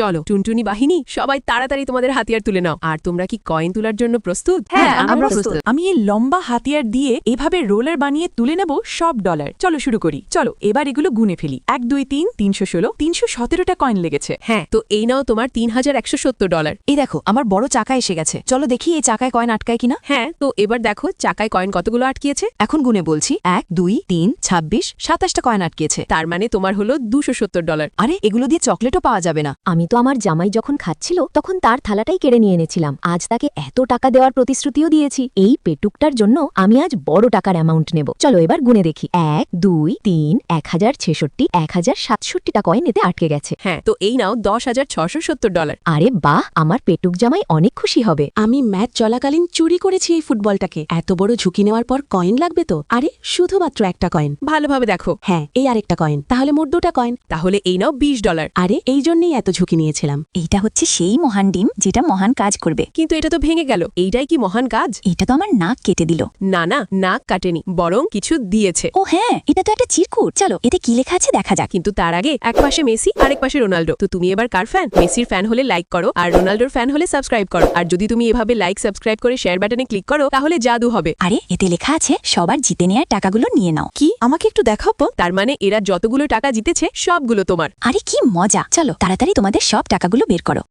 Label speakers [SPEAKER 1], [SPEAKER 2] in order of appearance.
[SPEAKER 1] চলো টুনটুনি বাহিনী, সবাই তাড়াতাড়ি তোমাদের হাতিয়ার তুলে নাও। আর তোমরা কি কয়েন তোলার জন্য প্রস্তুত?
[SPEAKER 2] হ্যাঁ, আমরা
[SPEAKER 3] প্রস্তুত।
[SPEAKER 2] প্রস্তুত।
[SPEAKER 3] আমি এই লম্বা হাতিয়ার দিয়ে এভাবে রোলার বানিয়ে তুলে নেব সব ডলার। চলো শুরু করি। চলো এবার এগুলো গুনে ফেলি। 1 2 3 316 317টা কয়েন লেগেছে।
[SPEAKER 1] হ্যাঁ, তো এই নাও তোমার $3170।
[SPEAKER 2] এই দেখো আমার বড় চাকা এসে গেছে, চলো দেখি এই চাকায় কয়েন আটকায় কিনা।
[SPEAKER 1] হ্যাঁ, তো এবার দেখো চাকায় কয়েন কতগুলো আটকিয়েছে।
[SPEAKER 2] এখন গুনে বলছি, 1 2 3 26 27টা কয়েন আটকিয়েছে।
[SPEAKER 1] তার মানে তোমার হলো $270।
[SPEAKER 2] আরে এগুলো দিয়ে চকলেটও পাওয়া যাবে না।
[SPEAKER 4] আমি তো আমার জামাই যখন খাচ্ছিল তখন তার থালাটাই কেড়ে নিয়ে এনেছিলাম। আজ তাকে এত টাকা দেওয়ার প্রতিশ্রুতিও দিয়েছি। এই পেটুকটার জন্য আমি আজ বড় টাকার অ্যামাউন্ট নেব। চলো এবার গুনে দেখি, 1 2 3 1066 1067টা কয়েন এতে আটকে গেছে।
[SPEAKER 1] হ্যাঁ, তো এই নাও $10,670।
[SPEAKER 4] আরে বাহ, আমার পেটুক জামাই অনেক খুশি হবে।
[SPEAKER 5] আমি ম্যাচ চলাকালীন চুরি করেছি এই ফুটবলটাকে। এত বড় ঝুঁকি নেওয়ার পর কয়েন লাগবে তো? আরে শুধুমাত্র একটা কয়েন।
[SPEAKER 1] ভালোভাবে দেখো।
[SPEAKER 5] হ্যাঁ, এই আরেকটা কয়েন, তাহলে মোট 2টা কয়েন।
[SPEAKER 1] তাহলে এই নাও $20।
[SPEAKER 5] আরে এই জন্যই এত ঝুঁকি নিয়েছিলাম।
[SPEAKER 6] এইটা হচ্ছে সেই মহান ডিম যেটা মহান কাজ করবে।
[SPEAKER 1] কিন্তু এটা তো ভেঙে গেল, এইটাই কি মহান কাজ?
[SPEAKER 6] এটা তো আমার নাক কেটে দিল।
[SPEAKER 1] না না, নাক কাটেনি, বরং কিছু দিয়েছে।
[SPEAKER 6] ও হ্যাঁ, এটা তো একটা চিরকুট। চলো এতে কি লেখা আছে দেখা যাক।
[SPEAKER 1] কিন্তু তার আগে এক পাশে মেসি আরেক পাশে রোনাল্ডো। তো তুমি এবার কার ফ্যান? মেসির ফ্যান হলে লাইক করো, আর রোনাল্ডোর ফ্যান হলে সাবস্ক্রাইব করো। আর যদি তুমি এভাবে লাইক সাবস্ক্রাইব করে শেয়ার বাটনে ক্লিক করো তাহলে জাদু হবে।
[SPEAKER 6] আরে এতে লেখা আছে সবার জিতে নেওয়ার টাকাগুলো নিয়ে নাও।
[SPEAKER 5] কি, আমাকে একটু দেখাবো?
[SPEAKER 1] তার মানে এরা যতগুলো টাকা জিতেছে সবগুলো তোমার।
[SPEAKER 6] আরে কি মজা! চলো তাড়াতাড়ি তোমাদের সব টাকাগুলো বের করো।